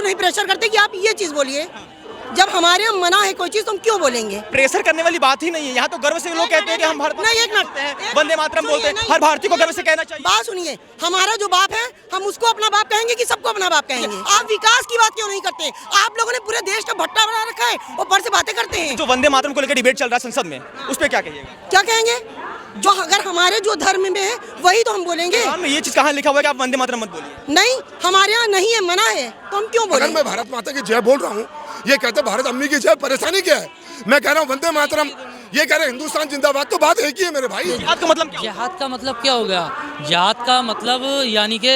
तो नहीं प्रेशर करते कि आप ये चीज़ बोलिए। जब हमारे यहाँ मना है कोई चीज़ तो हम क्यों बोलेंगे? प्रेशर करने वाली बात ही नहीं है। यहाँ तो गर्व से लोग कहते हैं कि हम भारत नहीं, एक मिनट, वंदे मातरम बोलते हैं। हर भारतीय को गर्व से कहना चाहिए। बात सुनिए, हमारा जो बाप है हम उसको अपना बाप कहेंगे कि सबको अपना बाप कहेंगे? आप विकास की बात क्यों नहीं करते? आप लोगों ने पूरे देश का भट्टा बना रखा है, ऊपर से बातें करते हैं। जो वंदे मातरम को लेकर डिबेट चल रहा है संसद में, उस पर क्या कहिएगा? क्या कहेंगे? जो अगर हमारे जो धर्म में है वही तो हम बोलेंगे। ये चीज कहाँ लिखा हुआ है कि आप वंदे मातरम मत बोलिए? नहीं, हमारे यहाँ नहीं है, मना है, तो हम क्यों बोलें? अगर मैं भारत माता की जय बोल रहा हूँ, ये कहते भारत अम्मी की जय, परेशानी क्या है? मैं कह रहा हूँ वंदे मातरम, ये कह रहे हिंदुस्तान जिंदाबाद, तो बात एक ही है मेरे भाई। जिहाद का मतलब क्या? जिहाद का मतलब क्या हो गया? जिहाद का मतलब यानी कि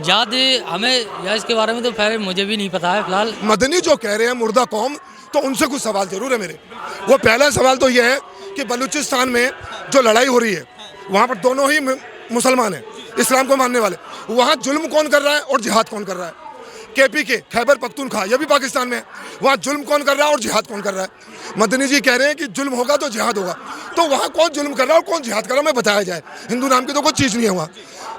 जिहाद हमें या इसके बारे में तो फिर मुझे भी नहीं पता है फिलहाल। मदनी जो कह रहे हैं मुर्दा कौम, तो उनसे कुछ सवाल जरूर है मेरे। वो पहला सवाल तो ये है कि बलूचिस्तान में जो लड़ाई हो रही है, वहाँ पर दोनों ही मुसलमान हैं, इस्लाम को मानने वाले। वहाँ जुल्म कौन कर रहा है और जिहाद कौन कर रहा है? KP खैबर पख्तूनख्वा, ये भी पाकिस्तान में है। वहाँ जुल्म कौन कर रहा है और जिहाद कौन कर रहा है? मदनी जी कह रहे हैं कि जुल्म होगा तो जिहाद होगा, तो वहाँ कौन जुल्म कर रहा है और कौन जिहाद कर रहा है मैं बताया जाए। हिंदू नाम की तो कोई चीज़ नहीं है वहाँ।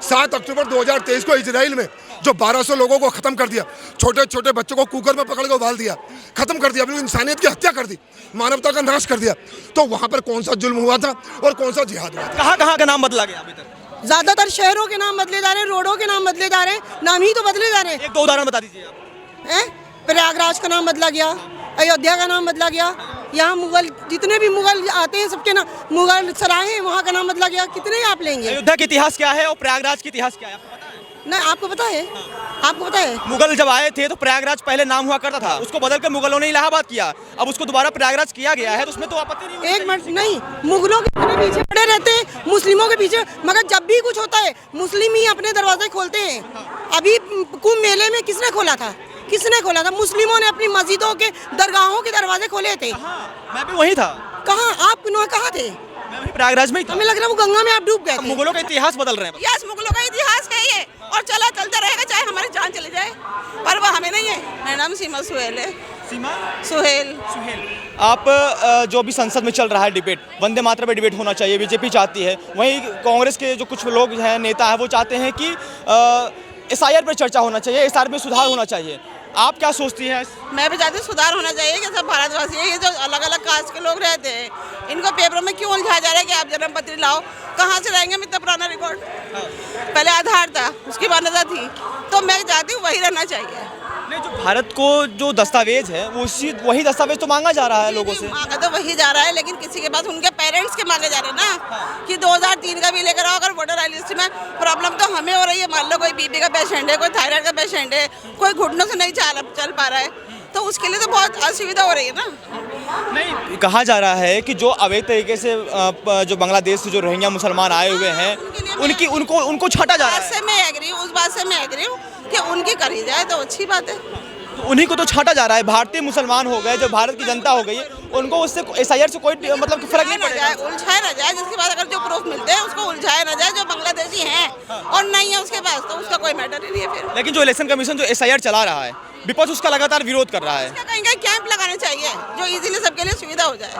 7 अक्टूबर 2023 को इजराइल में जो 1200 लोगों को ख़त्म कर दिया, छोटे छोटे बच्चों को कुकर में पकड़ के उबाल दिया, ख़त्म कर दिया, बिल्कुल इंसानियत की हत्या कर दी, मानवता का नाश कर दिया, तो वहाँ पर कौन सा जुल्म हुआ था और कौन सा जिहाद हुआ था? कहाँ कहाँ का नाम बदला गया अभी तक? ज्यादातर शहरों के नाम बदले जा रहे हैं, रोडों के नाम बदले जा रहे हैं, नाम ही तो बदले जा रहे हैं। एक दो उदाहरण बता दीजिए आप। प्रयागराज का नाम बदला गया, अयोध्या का नाम बदला गया, यहाँ मुगल जितने भी मुगल आते हैं सबके नाम, मुगल सराय हैं वहाँ का नाम बदला गया। कितने आप लेंगे? अयोध्या का इतिहास क्या है और प्रयागराज का इतिहास क्या है, आपको पता है? नहीं, आपको पता है? आपको पता है? मुगल जब आए थे तो प्रयागराज पहले नाम हुआ करता था, उसको बदल कर मुगलों ने इलाहाबाद किया, अब उसको दोबारा प्रयागराज किया गया है, तो उसमें तो आपत्ति नहीं होनी एक मिनट, नहीं, मुगलों के पीछे पड़े रहते हैं, मुस्लिमों के पीछे, मगर जब भी कुछ होता है मुस्लिम ही अपने दरवाजे खोलते हैं। अभी कुंभ मेले में किसने खोला था? किसने खोला था? मुस्लिमों ने अपनी मस्जिदों के दरगाहों के दरवाजे खोले थे। मैं भी वही था। कहाँ? आप कहाँ थे? मैं वही प्रयागराज में ही था। हमें लग रहा है वो गंगा में आप डूब गए थे। मुगलों का इतिहास बदल रहे हैं। यस, मुगलों का इतिहास है ये, और चलता रहेगा चाहे हमारी जान चली जाए, पर वो हमें नहीं है। मेरा नाम सीमा सुहेल है। सीमा सुहेल। आप जो भी संसद में चल रहा है डिबेट, वंदे मातरम पे डिबेट होना चाहिए, बीजेपी चाहती है, वहीं कांग्रेस के जो कुछ लोग हैं, नेता हैं, वो चाहते हैं कि SIR पर चर्चा होना चाहिए, SIR में सुधार होना चाहिए। आप क्या सोचती हैं? मैं भी चाहती हूँ सुधार होना चाहिए कि सब भारतवासी है, ये जो अलग अलग कास्ट के लोग रहते हैं, इनको पेपरों में क्यों उलझाया जा रहा है कि आप जन्म पत्री लाओ? कहाँ से लाएंगे? इतना पुराना रिकॉर्ड, पहले आधार था, उसकी मान्यता थी, तो मैं चाहती हूँ वही रहना चाहिए। नहीं, जो भारत को जो दस्तावेज है वो वही दस्तावेज तो मांगा जा रहा है लोगों से। मांगा तो वही जा रहा है, लेकिन किसी के पास उनके पेरेंट्स के मांगे जा रहे हैं ना, कि 2003 का भी लेकर आओ। अगर वोटर आई लिस्ट में प्रॉब्लम तो हमें हो रही है, मान लो कोई BP का पेशेंट है, कोई थायराइड का पेशेंट है, कोई घुटनों से नहीं चल पा रहा है, तो उसके लिए तो बहुत असुविधा हो रही है ना। नहीं, कहा जा रहा है कि जो अवैध तरीके से जो बांग्लादेश से जो रोहिंग्या मुसलमान आए हुए हैं, उनको छाटा जा रहा है। मैं एग्री हूँ, उस बात से मैं एग्री हूँ कि उनकी करी जाए तो अच्छी बात है। तो उन्हीं को तो छाटा जा रहा है। भारतीय मुसलमान हो गए, जो भारत की जनता हो गई है, उनको उससे SIR से कोई मतलब फर्क नहीं पड़ेगा। उलझाया ना जाए, जिसके पास अगर जो प्रूफ मिलते हैं उसको उलझाया ना जाए। जो बांग्लादेशी हैं और नहीं है उसके पास, तो उसका कोई मैटर ही नहीं है फिर। लेकिन जो इलेक्शन कमीशन जो SIR चला रहा है, विपक्ष उसका लगातार विरोध कर रहा है। कहीं कहीं कैंप लगाने चाहिए जो इजीली सबके लिए सुविधा हो जाए।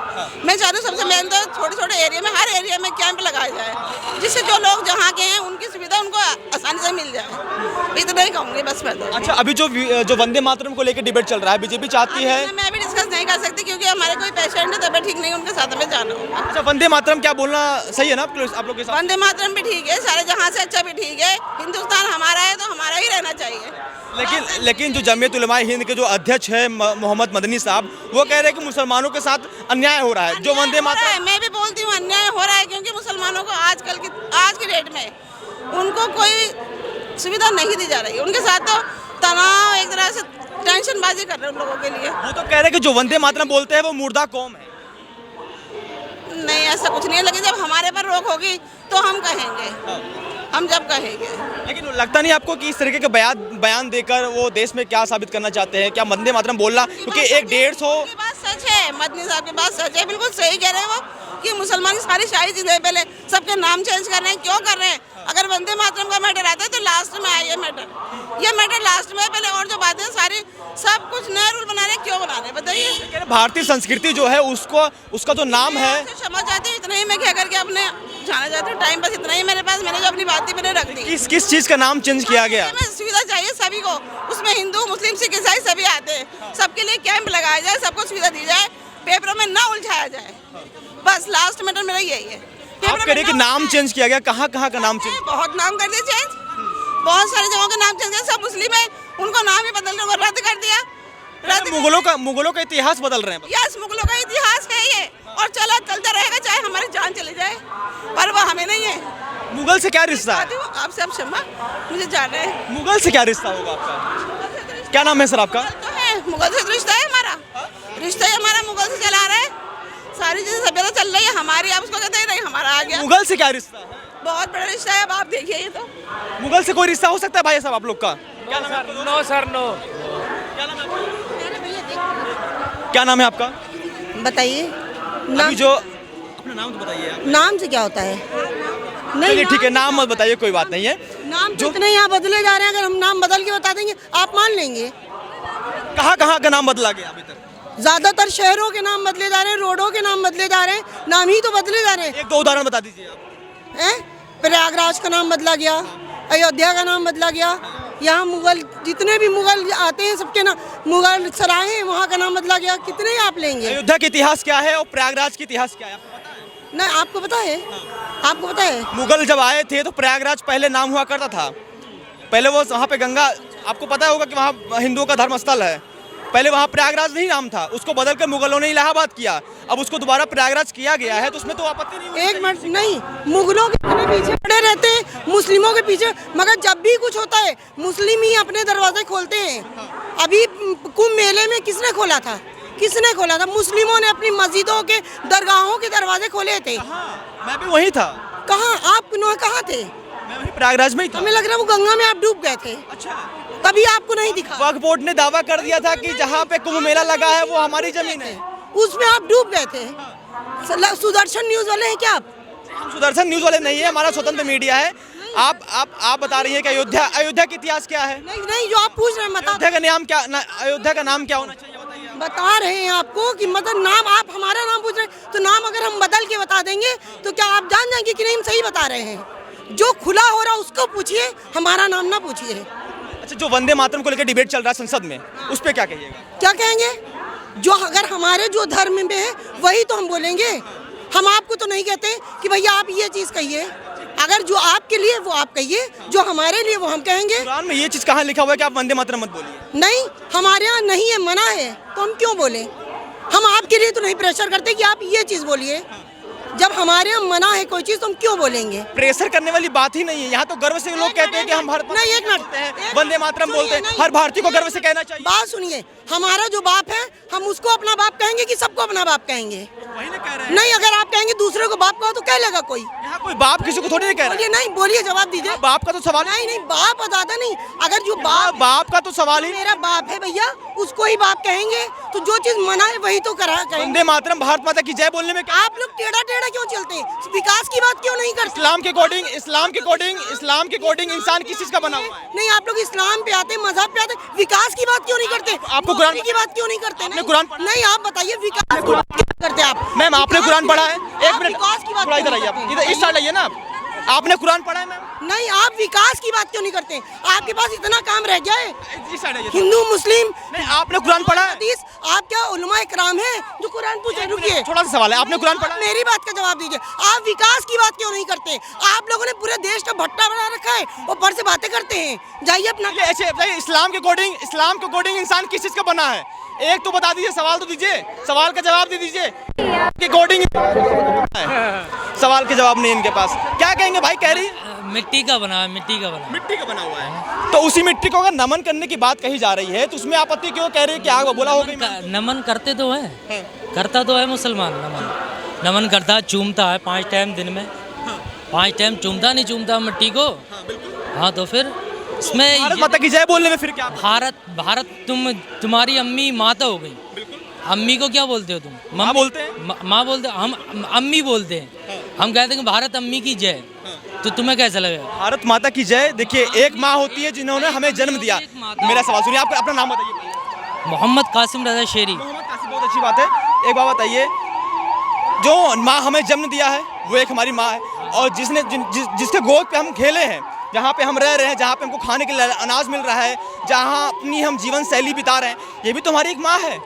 मैं चाहती हूँ सबसे मेन तो छोटे छोटे एरिया में, हर एरिया में कैंप लगाया जाए, जिससे जो लोग जहाँ के हैं उनकी सुविधा उनको आसानी से मिल जाए। इतना ही कहूँगी बस मैं तो। अच्छा, अभी जो वंदे मातरम को लेकर डिबेट चल रहा है, बीजेपी चाहती है। मैं भी डिस्कस नहीं कर सकती क्योंकि हमारे कोई पेशेंट है, तबियत ठीक नहीं, उनके साथ हमें जाना होगा। अच्छा, वंदे मातरम क्या बोलना सही है ना आप लोग के साथ? वंदे मातरम भी ठीक है, सारे जहाँ से अच्छा भी ठीक है। हिंदुस्तान हमारा है तो हमारा ही रहना चाहिए। लेकिन जो जमीयत उलमा हिंद के जो अध्यक्ष है मोहम्मद मदनी साहब, वो कह रहे हैं कि मुसलमानों के साथ अन्याय हो रहा है। जो वंदे मातरम, मैं भी बोलती हूँ अन्याय हो रहा है, क्योंकि मुसलमानों को आज की डेट में उनको कोई सुविधा नहीं दी जा रही है। उनके साथ तो तनाव, एक तरह से टेंशनबाजी कर रहे हैं उन लोगों के लिए। वो तो कह रहे हैं कि जो वंदे मातरम बोलते हैं वो मुर्दा कौम है। नहीं, ऐसा कुछ नहीं है, लेकिन जब हमारे पर रोक होगी तो हम कहेंगे, हम जब कहेंगे। लेकिन लगता नहीं आपको कि इस तरीके के बयान देकर वो देश में क्या साबित करना चाहते हैं? क्या वंदे मातरम बोलना, क्योंकि 150 बात सच है, मदनी साहब की बात सच है, बिल्कुल सही कह रहे हैं वो। कि मुसलमान सारी शाही चीजें पहले सबके नाम चेंज कर रहे हैं, क्यों कर रहे हैं? अगर वंदे मातरम का मैटर आता है तो लास्ट में आए ये मैटर लास्ट में, पहले और जो बातें सारी सब कुछ नए रूल बना रहे हैं, क्यों बना रहे हैं बताइए? भारतीय संस्कृति जो है उसका जो नाम है, क्षमा चाहती हूँ, इतना ही मैं कह करके अपने जाना चाहती हूँ। टाइम बस इतना ही मेरे पास, मैंने जो अपनी बात थी मैंने रख दी। किस चीज का नाम चेंज किया गया? हमें सुविधा चाहिए सभी को, उसमें हिंदू मुस्लिम सिख ईसाई सभी आते हैं, सबके लिए कैंप लगाया जाए, सबको सुविधा दी जाए, पेपरों में ना उलझाया जाए, बस लास्ट मैटर मेरा यही है। आप कह रहे कि नाम चेंज किया गया, कहाँ कहाँ का नाम चेंज? बहुत नाम कर दिए चेंज, बहुत सारी जगहों के नाम चेंज किए, सब मुस्लिम है उनको नाम ही बदल कर रद्द कर दिया। मुगलों का इतिहास बदल रहे हैं। यस, मुगलों का इतिहास है ये, और चलता रहेगा चाहे हमारी जान चली जाए, पर वो हमें नहीं है। मुगल से क्या रिश्ता है? आपसे अब क्षमा, मुझे जाना है। मुगल से क्या रिश्ता होगा आपका? क्या नाम है सर आपका? तो है, मुगल से रिश्ता है हमारा, रिश्ता ही हमारा मुगल से चला रहा है, सारी चीजें सभ्यता चल रही है हमारी, आप उसको कहते हैं नहीं हमारा आ गया। मुगल से क्या रिश्ता है? बहुत बड़ा रिश्ता है, अब आप देखिए ये तो। मुगल से कोई रिश्ता हो सकता है भाई साहब आप लोग का? No sir no. क्या नाम है आपका? बताइए। अभी जो अपना नाम तो बताइए आप। नाम से क्या होता है? चलिए ठीक है, नाम मत बताइए, कोई बात नहीं है। नाम जितने यहाँ बदले जा रहे हैं, अगर हम नाम बदल के बता देंगे आप मान लेंगे। कहाँ कहाँ का नाम बदला गया अभी तक? ज्यादातर शहरों के नाम बदले जा रहे हैं, रोडों के नाम बदले जा रहे हैं, नाम ही तो बदले जा रहे हैं। एक दो उदाहरण बता दीजिए आप। हैं? प्रयागराज का नाम बदला गया, अयोध्या का नाम बदला गया, यहाँ मुगल जितने भी मुगल आते हैं सबके नाम, मुगल सराय हैं वहाँ का नाम बदला गया, कितने आप लेंगे? अयोध्या का इतिहास क्या है और प्रयागराज का इतिहास क्या है आपको पता है? नहीं, आपको पता है? आपको पता है? मुगल जब आए थे तो प्रयागराज पहले नाम हुआ करता था, पहले वो वहाँ पे गंगा, आपको पता होगा कि वहाँ हिंदुओं का धर्म स्थल है, पहले वहाँ प्रयागराज नहीं नाम था, उसको बदल कर मुगलों ने इलाहाबाद किया, अब उसको दोबारा प्रयागराज किया गया है, तो उसमें तो आपत्ति नहीं होगी। एक मिनट नहीं, मुगलों के इतने पीछे पड़े रहते हैं मुस्लिमों के पीछे, मगर जब भी कुछ होता है मुस्लिम ही अपने दरवाजे खोलते हैं। अभी कुंभ मेले में किसने खोला था? किसने खोला था? मुस्लिमों ने अपनी मस्जिदों के दरगाहों के दरवाजे खोले थे। मैं भी वही था। कहाँ आप कहाँ थे? मैं वही प्रयागराज में ही था। हमें लग रहा है वो गंगा में आप डूब गए थे, तभी आपको नहीं दिखा। वक्फ बोर्ड ने दावा कर दिया था कि जहाँ पे कुंभ मेला लगा है वो हमारी जमीन है, उसमें आप डूब गए थे। सुदर्शन न्यूज वाले हैं क्या आप? हम सुदर्शन न्यूज वाले नहीं है, हमारा स्वतंत्र मीडिया है। आप बता रही हैं कि अयोध्या का इतिहास क्या है? नहीं, जो आप पूछ रहे हैं अयोध्या का नाम क्या होना चाहिए बताइए? बता रहे हैं आपको कि मतलब नाम, आप हमारा नाम पूछ रहे हैं तो नाम अगर हम बदल के बता देंगे तो क्या आप जान जाएंगे कि नहीं हम सही बता रहे हैं? जो खुला हो रहा उसको पूछिए, हमारा नाम ना पूछिए। अच्छा, जो वंदे मातरम को लेकर डिबेट चल रहा है संसद में, उस पर क्या कहिएगा? क्या कहेंगे? जो अगर हमारे जो धर्म में है वही तो हम बोलेंगे। हम आपको तो नहीं कहते कि भैया आप ये चीज़ कहिए, अगर जो आपके लिए वो आप कहिए, जो हमारे लिए वो हम कहेंगे। कुरान में ये चीज़ कहाँ लिखा हुआ है कि आप वंदे मातरम मत बोलिए? नहीं, हमारे यहाँ नहीं है, मना है, तो हम क्यों बोले? हम आपके लिए तो नहीं प्रेशर करते कि आप ये चीज़ बोलिए, जब हमारे यहाँ मना है कोई चीज़ तो हम क्यों बोलेंगे? प्रेशर करने वाली बात ही नहीं है, यहाँ तो गर्व से लोग कहते हैं कि हम भारत नहीं, एक मिनट, वंदे मातरम बोलते हैं, हर भारतीय को गर्व से कहना चाहिए। बात सुनिए, हमारा जो बाप है हम उसको अपना बाप कहेंगे कि सबको अपना बाप कहेंगे? वही ना कह रहे हैं। नहीं, अगर आप कहेंगे दूसरे को बाप कहो तो कह लेगा कोई। यहाँ कोई बाप किसी को थोड़ी नहीं कह रहा बोलिए, नहीं बोलिए, जवाब दीजिए। बाप का तो सवाल नहीं, बाप और दादा नहीं, अगर जो बाप का तो सवाल ही। मेरा बाप है भैया, उसको ही बाप कहेंगे, तो जो चीज मना है वही तो कहेंगे। वंदे मातरम भारत माता की जय बोलने में आप लोग टेढ़ा टेढ़ा क्यों चलते हैं? विकास की बात क्यों नहीं करते? इस्लाम के अकॉर्डिंग इंसान किस चीज का बना हुआ है? नहीं, आप लोग इस्लाम पे आते, मजहब पे आते, विकास की बात क्यों नहीं करते? आपको कुरान की बात क्यों नहीं करते? आपने कुरान पढ़ा? नहीं, आप बताइए विकास की बात क्यों नहीं करते आप? मैम आपने कुरान पढ़ा है? एक मिनट, विकास की बात थोड़ा इधर क्यों आइए, नहीं आप करते? इधर इस साइड आइए ना। आप आपने कुरान पढ़ा है मैम? नहीं, आप विकास की बात क्यों नहीं करते? आपके पास इतना काम रह गया है। इस साइड आइए। हिंदू मुस्लिम नहीं, आपने कुरान पढ़ा है? हदीस, आप क्या उलमा इकराम है जो कुरान पूछे? रुकिए, थोड़ा सा सवाल है, आपने कुरान पढ़ा? मेरी बात का जवाब दीजिए। आप विकास की बात क्यों नहीं करते? आप लोगों ने पूरे देश का भट्टा बना रखा है, ऊपर से बातें करते हैं। जाइए अपना। ऐसे इस्लाम के अकॉर्डिंग इंसान किस चीज का बना है? एक तो बता दीजिए, सवाल तो दीजिए, सवाल का जवाब दे दीजिए। के अकॉर्डिंग सवाल के जवाब नहीं इनके पास। क्या कहेंगे भाई? कह रही मिट्टी का बना है, मिट्टी का बना हुआ है, तो उसी मिट्टी को अगर नमन करने की बात कही जा रही है तो उसमें आपत्ति क्यों कह रही है? क्या बोला हो गई? नमन करते तो है, करता तो है मुसलमान, नमन करता है, चूमता है 5 टाइम दिन में, 5 टाइम चूमता नहीं चूमता मिट्टी को? हाँ, तो फिर इसमें भारत माता की जय बोलने में फिर क्या? भारत तुम्हारी अम्मी माता हो गई, अम्मी को क्या बोलते हो तुम? माँ बोलते हैं। माँ बोलते, हम अम्मी बोलते हैं। हम कहते हैं कि भारत अम्मी की जय। तो तुम्हें कैसा लगेगा? भारत माता की जय। देखिए, एक माँ होती है जिन्होंने हमें जन्म दिया। एक माता। मेरा सवाल सुनिए, आप अपना नाम बताइए। मोहम्मद कासिम रजा शेरी। मोहम्मद कासिम, बहुत अच्छी बात है। एक बात बताइए, जो माँ हमें जन्म दिया है वो एक हमारी माँ है, और जिसके गोद पे हम खेले हैं, जहाँ पे हम रह रहे हैं, जहाँ पे हमको खाने के लिए अनाज मिल रहा है, जहाँ अपनी हम जीवन शैली बिता रहे हैं, ये भी तो हमारी एक माँ है।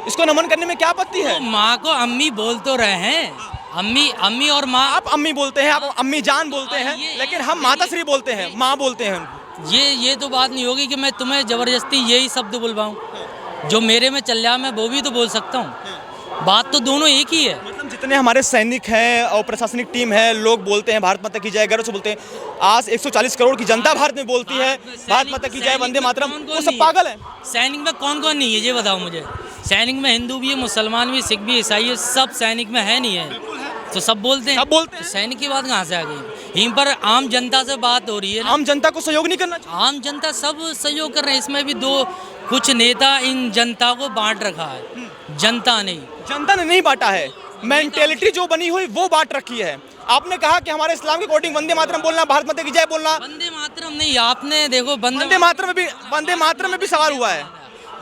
इसको नमन करने में क्या आपत्ति है? तो माँ को अम्मी बोल तो रहे हैं, अम्मी और माँ। आप अम्मी बोलते हैं, आप अम्मी जान बोलते हैं, लेकिन हम माता श्री बोलते हैं, माँ बोलते हैं। ये तो बात नहीं होगी कि मैं तुम्हें जबरदस्ती यही शब्द बुलवाऊं। जो मेरे में चल रहा मैं वो भी तो बोल सकता हूँ। बात तो दोनों एक ही है। मतलब जितने हमारे सैनिक हैं और प्रशासनिक टीम है, लोग बोलते हैं भारत माता की जय, गर्व से बोलते हैं। आज 140 करोड़ की जनता भारत में बोलती है भारत माता की जय, वंदे मातरम। वो सब पागल हैं। सैनिक में कौन कौन नहीं है ये बताओ मुझे। सैनिक में हिंदू भी है, मुसलमान भी, सिख भी, ईसाई है, सब सैनिक में है नहीं है। तो सब बोलते हैं। सब बोलते हैं। तो सैनिक की बात कहाँ से आ गई? यहीं पर आम जनता से बात हो रही है ना। आम जनता को सहयोग नहीं करना चाहिए। आम जनता सब सहयोग कर रहे हैं। इसमें भी कुछ नेता इन जनता को बांट रखा है, जनता नहीं। जनता ने नहीं बांटा है, मेंटेलिटी जो बनी हुई वो बांट रखी है। आपने कहा कि हमारे इस्लाम के अकॉर्डिंग वंदे मातरम बोलना, भारत माता की जय बोलना। वंदे मातरम नहीं, आपने देखो वंदे मातरम में भी सवाल हुआ है।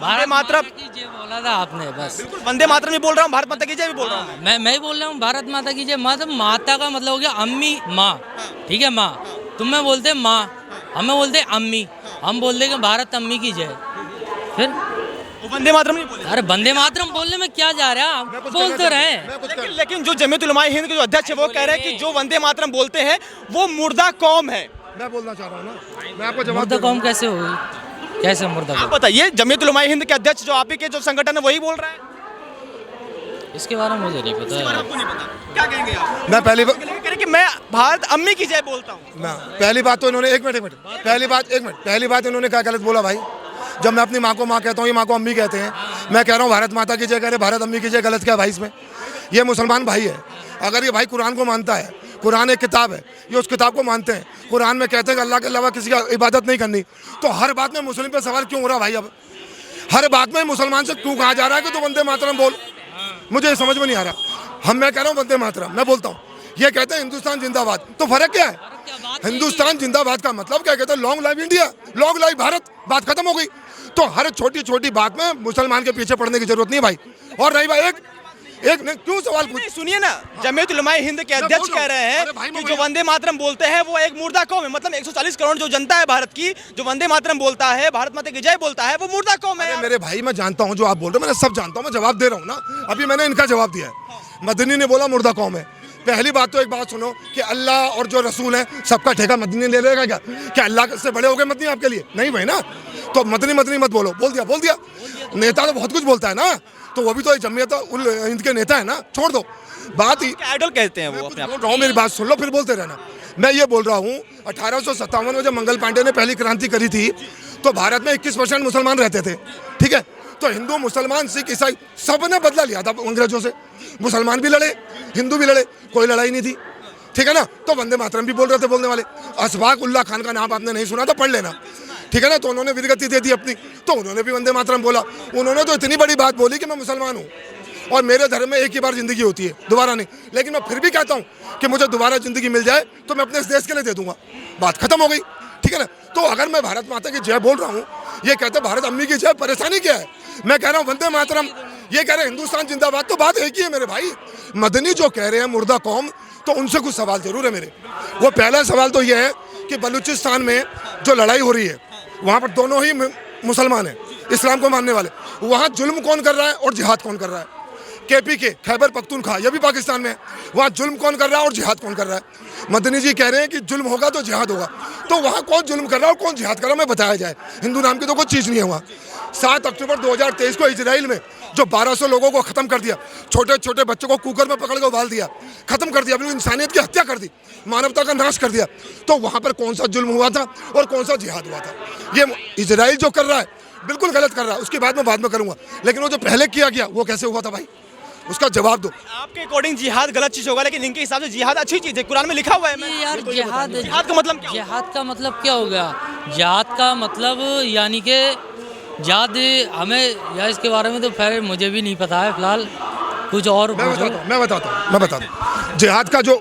भारत मातरम की जय बोला था आपने, बस। वंदे मातरम भी बोल रहा हूँ, भारत माता की जय भी बोल रहा हूँ। मैं ही बोल रहा हूँ भारत माता की जय। मतलब माता का मतलब हो गया अम्मी, माँ। ठीक है, माँ। तुम्हें बोलते माँ, हमें बोलते अम्मी। हम बोलते कि भारत अम्मी की जय। फिर वंदे मातरम नहीं बोले। अरे वंदे मातरम बोलने में क्या जा रहा है? बोल तो रहे हैं। लेकिन जो जमीयत उलमा हिंद के जो अध्यक्ष है वो कह रहे हैं कि जो वंदे मातरम बोलते हैं वो मुर्दा कौम है। मैं बोलना चाह रहा हूँ ना, मैं आपको जवाब मुर्दा दे रहा हूँ। कौम कैसे होगी? कैसे मुर्दा आप कौम? बताइए, जमीयत उलमा हिंद के अध्यक्ष जो आप ही के जो संगठन है वही बोल रहा है। इसके बारे में मुझे नहीं पता है। आपको नहीं पता, क्या कहेंगे आप? मैं पहली बात कह रहे हैं कि मैं भारत अम्मी की जय बोलता हूँ। पहली बात तो इन्होंने एक मिनट पहली बात इन्होंने क्या गलत बोला भाई? जब मैं अपनी माँ को माँ कहता हूँ, ये माँ को अम्मी कहते हैं। मैं कह रहा हूँ भारत माता की जय कह रहे, भारत अम्मी की जय, गलत क्या भाई इसमें? ये मुसलमान भाई है। अगर ये भाई कुरान को मानता है, कुरान एक किताब है, ये उस किताब को मानते हैं। कुरान में कहते हैं कि अल्लाह के अलावा किसी की इबादत नहीं करनी। तो हर बात में मुस्लिम पे सवाल क्यों हो रहा भाई? अब हर बात में मुसलमान से क्यों कहा जा रहा है कि तो वंदे मातरम बोल? मुझे समझ में नहीं आ रहा। मैं कह रहा हूँ वंदे मातरम, मैं बोलता हूँ। ये कहते हैं हिंदुस्तान जिंदाबाद, तो फर्क क्या है? हिंदुस्तान जिंदाबाद का मतलब क्या कहते हैं? Long life India, long life Bharat. बात खत्म हो गई। तो हर छोटी छोटी बात में मुसलमान के पीछे पड़ने की जरूरत नहीं भाई। और नहीं भाई, एक नहीं, क्यों सवाल पूछ? सुनिए ना, जमीयत उलमा हिंद के अध्यक्ष कह रहे हैं कि जो वंदे मातरम बोलते हैं वो एक मुर्दा कौम है। मतलब 140 करोड़ जो जनता है भारत की, जो वंदे मातरम बोलता है, भारत माता की जय बोलता है, वो मुर्दा कौम है। मेरे भाई, मैं जानता हूँ जो आप बोल रहे हो, मैंने सब जानता हूँ, मैं जवाब दे रहा हूँ ना। अभी मैंने इनका जवाब दिया है। मदनी ने बोला मुर्दा कौम है। पहली बात तो एक बात सुनो कि अल्लाह और जो रसूल है सबका ठेका मदनी ले लेगा क्या? क्या अल्लाह से बड़े हो गए मदनी आपके लिए? नहीं भाई ना। तो मदनी मत बोलो। बोल दिया। नेता तो बहुत कुछ बोलता है ना, तो वो भी तो जमीयत उल हिंद के नेता है ना। छोड़ दो बात ही। आइडल कहते हैं वो अपने आप। बोल रहा हूँ, मेरी बात सुन लो फिर बोलते रहना। मैं ये बोल रहा हूँ 1857 में जब मंगल पांडे ने पहली क्रांति करी थी तो भारत में 21% मुसलमान रहते थे। ठीक है, तो हिंदू, मुसलमान, सिख, ईसाई सब ने बदला लिया था अंग्रेजों से। मुसलमान भी लड़े, हिंदू भी लड़े, कोई लड़ाई नहीं थी। ठीक है ना। तो वंदे मातरम भी बोल रहे थे बोलने वाले। अशफाक उल्लाह खान का नाम आपने नहीं सुना तो पढ़ लेना। ठीक है ना। तो उन्होंने वीरगति दे दी अपनी, तो उन्होंने भी वंदे मातरम बोला। उन्होंने तो इतनी बड़ी बात बोली कि मैं मुसलमान हूँ और मेरे धर्म में एक ही बार जिंदगी होती है, दोबारा नहीं। लेकिन मैं फिर भी कहता हूँ कि मुझे दोबारा जिंदगी मिल जाए तो मैं अपने इस देश के लिए दे दूंगा। बात खत्म हो गई। ठीक है ना। तो अगर मैं भारत माता की जय बोल रहा हूँ, ये कहते भारत अम्मी की जय, परेशानी क्या है? मैं कह रहा हूँ वंदे मातरम, ये कह रहे हैं हिंदुस्तान जिंदाबाद, तो बात एक ही है मेरे भाई। मदनी जो कह रहे हैं मुर्दा कौम, तो उनसे कुछ सवाल जरूर है मेरे। वो पहला सवाल तो ये है कि बलूचिस्तान में जो लड़ाई हो रही है वहाँ पर दोनों ही मुसलमान हैं, इस्लाम को मानने वाले। वहाँ जुल्म कौन कर रहा है और जिहाद कौन कर रहा है? KPK, खैबर पख्तूनख्वा, ये भी पाकिस्तान में है। वहाँ जुल्म कौन कर रहा है और जिहाद कौन कर रहा है? मदनी जी कह रहे हैं कि जुल्म होगा तो जिहाद होगा। तो वहाँ कौन जुल्म कर रहा है और कौन जिहाद कर रहा है, मैं बताया जाए। हिंदू नाम की तो कोई चीज़ नहीं है वहाँ। 7 अक्टूबर 2023 को इजराइल में जो 1200 लोगों को ख़त्म कर दिया, छोटे छोटे बच्चों को कुकर में पकड़ के उबाल दिया, ख़त्म कर दिया, बिल्कुल इंसानियत की हत्या कर दी, मानवता का नाश कर दिया। तो वहाँ पर कौन सा जुल्म हुआ था और कौन सा जिहाद हुआ था? ये इजराइल जो कर रहा है बिल्कुल गलत कर रहा है। उसकी बात मैं बाद में करूँगा, लेकिन वो जो पहले किया गया वो कैसे हुआ था भाई, उसका जवाब दो। आपके अकॉर्डिंग जिहाद गलत चीज होगा, लेकिन इनके हिसाब से जिहाद अच्छी चीज है, कुरान में लिखा हुआ है। ये यार जिहाद का मतलब क्या? जिहाद का मतलब क्या हो गया? जिहाद का मतलब यानी कि जिहाद हमें या इसके बारे में तो फिर मुझे भी नहीं पता है फिलहाल, कुछ और पूछो। मैं बताता हूँ जिहाद का जो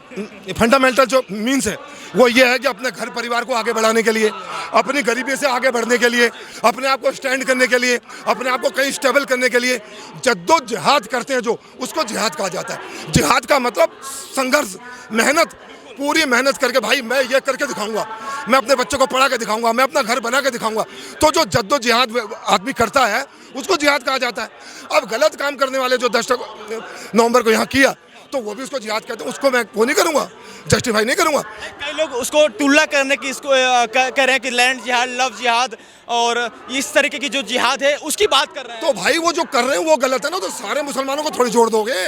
फंडामेंटल जो मीन्स है वो ये है कि अपने घर परिवार को आगे बढ़ाने के लिए, अपनी गरीबी से आगे बढ़ने के लिए, अपने आप को स्टैंड करने के लिए, अपने आप को कहीं स्टेबल करने के लिए जद्दोजहद करते हैं जो, उसको जिहाद कहा जाता है। जिहाद का मतलब संघर्ष, मेहनत, पूरी मेहनत करके भाई मैं ये करके दिखाऊंगा, मैं अपने बच्चों को पढ़ा के दिखाऊंगा, मैं अपना घर बना के दिखाऊंगा। तो जो जद्दोजहद आदमी करता है उसको जिहाद कहा जाता है। अब गलत काम करने वाले जो 10 नवंबर को यहाँ किया तो वो भी उसको जिहाद कहते हैं, उसको मैं वो नहीं करूँगा, जस्टिफाई नहीं करूँगा। कई लोग उसको तुलना करने की इसको कह रहे हैं कि लैंड जिहाद, लव जिहाद और इस तरीके की जो जिहाद है उसकी बात कर रहे हैं। तो भाई वो जो कर रहे हैं वो गलत है ना, तो सारे मुसलमानों को थोड़ी जोड़ दोगे।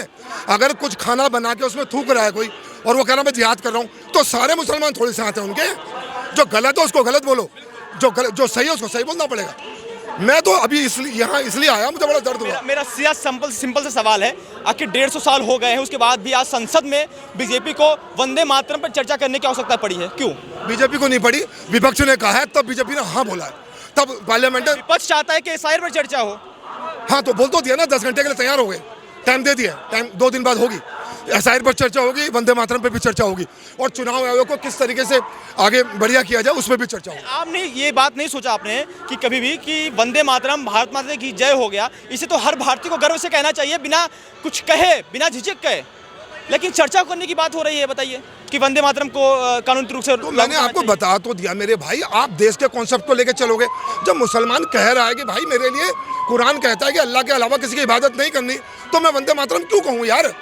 अगर कुछ खाना बना के उसमें थूक रहा है कोई और वो कह रहा मैं जिहाद कर रहा हूँ, तो सारे मुसलमान थोड़ी से आते हैं उनके। जो गलत है उसको गलत बोलो, जो सही है उसको सही बोलना पड़ेगा। मैं तो अभी इसलिए आया, मुझे बड़ा दर्द हुआ। मेरा सीधा सिंपल सा सवाल है, आखिर 150 साल हो गए हैं, उसके बाद भी आज संसद में बीजेपी को वंदे मातरम पर चर्चा करने की आवश्यकता पड़ी है, क्यों? बीजेपी को नहीं पड़ी, विपक्ष ने कहा है, तब बीजेपी ने हाँ बोला है, तब पार्लियामेंट। विपक्ष चाहता है कि एसआईआर पर चर्चा हो। हाँ तो बोल तो दिया ना, 10 घंटे के लिए तैयार हो गए, टाइम दे दिया, टाइम 2 दिन बाद होगी, एसआईआर पर चर्चा होगी, वंदे मातरम पर भी चर्चा होगी, और चुनाव आयोग को किस तरीके से आगे बढ़िया किया जाए उसमें भी चर्चा होगी। आपने ये बात नहीं सोचा आपने कि कभी भी कि वंदे मातरम भारत माता की जय हो गया, इसे तो हर भारतीय को गर्व से कहना चाहिए, बिना कुछ कहे, बिना झिझक कहे, लेकिन चर्चा करने की बात हो रही है। बताइए कि वंदे मातरम को कानूनी रूप से तो मैंने आपको बता तो दिया मेरे भाई, आप देश के कॉन्सेप्ट को लेकर चलोगे। जब मुसलमान कह रहा है कि भाई मेरे लिए कुरान कहता है कि अल्लाह के अलावा किसी की इबादत नहीं करनी, तो मैं वंदे मातरम क्यों कहूँ यार?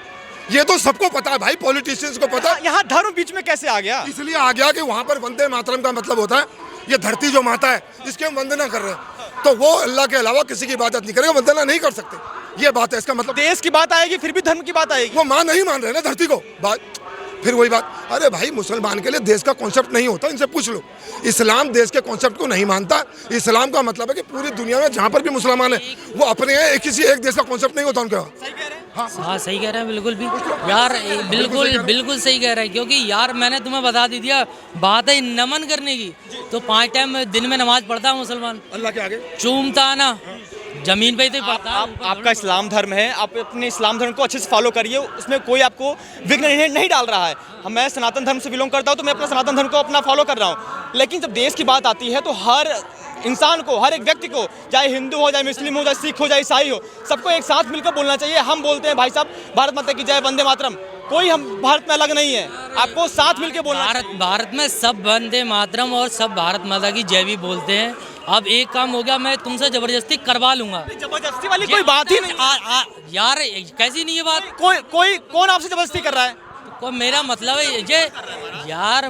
ये तो सबको पता है भाई, पॉलिटिशियंस को पता है। यहाँ धर्म बीच में कैसे आ गया? इसलिए आ गया कि वहाँ पर वंदे मातरम का मतलब होता है ये धरती जो माता है इसकी हम वंदना कर रहे हैं, तो वो अल्लाह के अलावा किसी की इबादत नहीं करेगा, वंदना नहीं कर सकते, ये बात है। इसका मतलब देश की बात आएगी फिर भी धर्म की बात आएगी। वो नहीं मान रहे ना धरती को, बात फिर वही बात। अरे भाई मुसलमान के लिए देश का कॉन्सेप्ट नहीं होता, इनसे पूछ लो। इस्लाम देश के कॉन्सेप्ट को नहीं मानता। इस्लाम का मतलब है कि पूरी दुनिया में जहाँ पर भी मुसलमान है वो अपने हैं, किसी एक देश का कॉन्सेप्ट नहीं होता उनका। हाँ सही कह रहे हैं, बिल्कुल भी यार, बिल्कुल सही कह रहे हैं। क्योंकि यार मैंने तुम्हें बता दी दिया, बात है नमन करने की, तो 5 टाइम दिन में नमाज पढ़ता है मुसलमान, अल्लाह के आगे चूमता है ना, जमीन पे ही तो पढ़ता है। आपका इस्लाम धर्म है, आप अपने इस्लाम धर्म को अच्छे से फॉलो करिए, उसमें कोई आपको विघ्न नहीं डाल रहा है। मैं सनातन धर्म से बिलोंग करता हूँ, तो मैं अपना सनातन धर्म को अपना फॉलो कर रहा हूँ, लेकिन जब देश की बात आती है तो हर इंसान को, हर एक व्यक्ति को, चाहे हिंदू हो, चाहे मुस्लिम हो, चाहे सिख हो, चाहे ईसाई हो, सबको एक साथ मिलकर बोलना चाहिए। हम बोलते हैं भाई साहब भारत माता की जय, वंदे मातरम, कोई हम भारत में अलग नहीं है, आपको साथ मिलकर बोलना चाहिए। भारत में सब वंदे मातरम और सब भारत माता की जय भी बोलते हैं। अब एक काम हो गया, मैं तुमसे जबरदस्ती करवा लूंगा। जबरदस्ती वाली कोई बात ही नहीं यार, कैसी नहीं है बात? कौन आपसे जबरदस्ती कर रहा है? को मेरा मतलब है ये यार,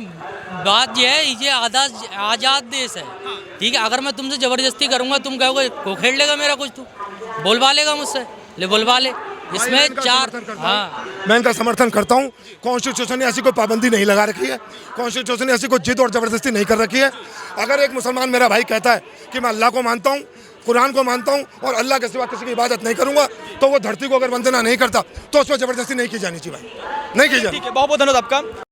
बात ये है, ये आज़ाद देश है, ठीक है। अगर मैं तुमसे ज़बरदस्ती करूंगा, तुम कहोगे को खेल लेगा मेरा कुछ, तू बोलवा लेगा मुझसे, ले बोलवा ले। इसमें 4 हाँ, मैं इनका समर्थन करता हूँ। कॉन्स्टिट्यूशन ने ऐसी कोई पाबंदी नहीं लगा रखी है, कॉन्स्टिट्यूशन ने ऐसी कोई जिद और ज़बरदस्ती नहीं कर रखी है। अगर एक मुसलमान मेरा भाई कहता है कि मैं अल्लाह को मानता हूँ, कुरान को मानता हूँ और अल्लाह के सिवा किसी की इबादत नहीं करूँगा, तो वो धरती को अगर वंदना नहीं करता तो उस पर ज़बरदस्ती नहीं की जानी चाहिए भाई, नहीं की जानी। ठीक है, बहुत बहुत धन्यवाद आपका।